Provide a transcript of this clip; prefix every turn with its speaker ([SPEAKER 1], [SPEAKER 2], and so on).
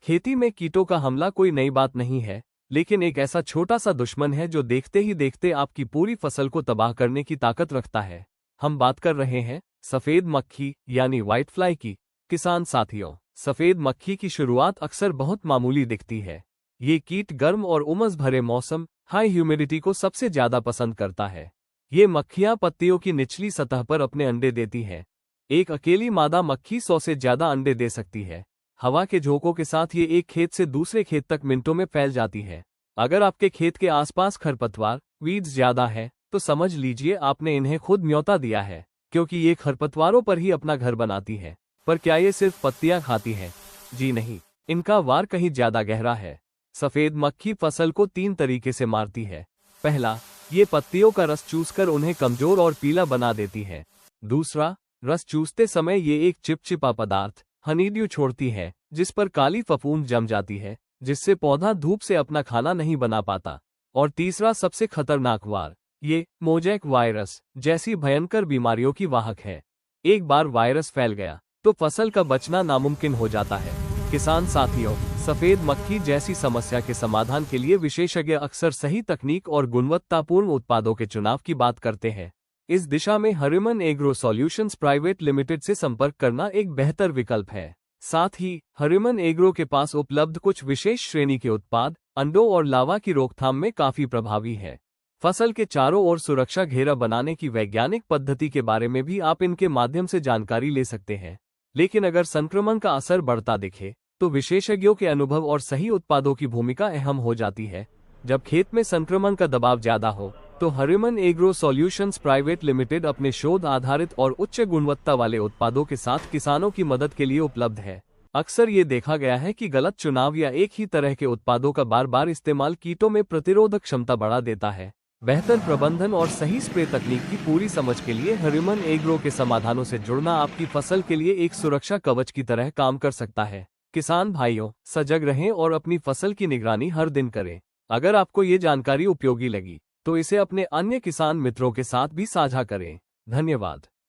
[SPEAKER 1] खेती में कीटों का हमला कोई नई बात नहीं है, लेकिन एक ऐसा छोटा सा दुश्मन है जो देखते ही देखते आपकी पूरी फसल को तबाह करने की ताकत रखता है। हम बात कर रहे हैं सफेद मक्खी यानी व्हाइट फ्लाई की। किसान साथियों, सफेद मक्खी की शुरुआत अक्सर बहुत मामूली दिखती है। ये कीट गर्म और उमस भरे मौसम, हाई ह्यूमिडिटी को सबसे ज्यादा पसंद करता है। ये मक्खियां पत्तियों की निचली सतह पर अपने अंडे देती हैं। एक अकेली मादा मक्खी 100 से ज्यादा अंडे दे सकती है। हवा के झोंकों के साथ ये एक खेत से दूसरे खेत तक मिनटों में फैल जाती है। अगर आपके खेत के आसपास खरपतवार वीड्स ज्यादा है तो समझ लीजिए आपने इन्हें खुद न्योता दिया है, क्योंकि ये खरपतवारों पर ही अपना घर बनाती है। पर क्या ये सिर्फ पत्तियां खाती है? जी नहीं, इनका वार कहीं ज्यादा गहरा है। सफेद मक्खी फसल को 3 तरीके से मारती है। पहला, ये पत्तियों का रस चूसकर उन्हें कमजोर और पीला बना देती है। दूसरा, रस चूसते समय ये एक चिपचिपा पदार्थ हनीड्यू छोड़ती है, जिस पर काली फफूंद जम जाती है, जिससे पौधा धूप से अपना खाना नहीं बना पाता। और तीसरा सबसे खतरनाक वार, ये मोज़ेक वायरस जैसी भयंकर बीमारियों की वाहक है। एक बार वायरस फैल गया तो फसल का बचना नामुमकिन हो जाता है। किसान साथियों, सफेद मक्खी जैसी समस्या के समाधान के लिए विशेषज्ञ अक्सर सही तकनीक और गुणवत्तापूर्ण उत्पादों के चुनाव की बात करते हैं। इस दिशा में हरिमन एग्रो सॉल्यूशंस प्राइवेट लिमिटेड से संपर्क करना एक बेहतर विकल्प है। साथ ही हरिमन एग्रो के पास उपलब्ध कुछ विशेष श्रेणी के उत्पाद अंडों और लावा की रोकथाम में काफी प्रभावी है। फसल के चारों ओर सुरक्षा घेरा बनाने की वैज्ञानिक पद्धति के बारे में भी आप इनके माध्यम से जानकारी ले सकते हैं। लेकिन अगर संक्रमण का असर बढ़ता दिखे तो विशेषज्ञों के अनुभव और सही उत्पादों की भूमिका अहम हो जाती है। जब खेत में संक्रमण का दबाव ज्यादा हो तो हरिमन एग्रो सॉल्यूशंस प्राइवेट लिमिटेड अपने शोध आधारित और उच्च गुणवत्ता वाले उत्पादों के साथ किसानों की मदद के लिए उपलब्ध है। अक्सर ये देखा गया है कि गलत चुनाव या एक ही तरह के उत्पादों का बार बार इस्तेमाल कीटों में प्रतिरोधक क्षमता बढ़ा देता है। बेहतर प्रबंधन और सही स्प्रे तकनीक की पूरी समझ के लिए हरिमन एग्रो के समाधानों से जुड़ना आपकी फसल के लिए एक सुरक्षा कवच की तरह काम कर सकता है। किसान भाइयों, सजग रहें और अपनी फसल की निगरानी हर दिन करें। अगर आपको ये जानकारी उपयोगी लगी तो इसे अपने अन्य किसान मित्रों के साथ भी साझा करें। धन्यवाद।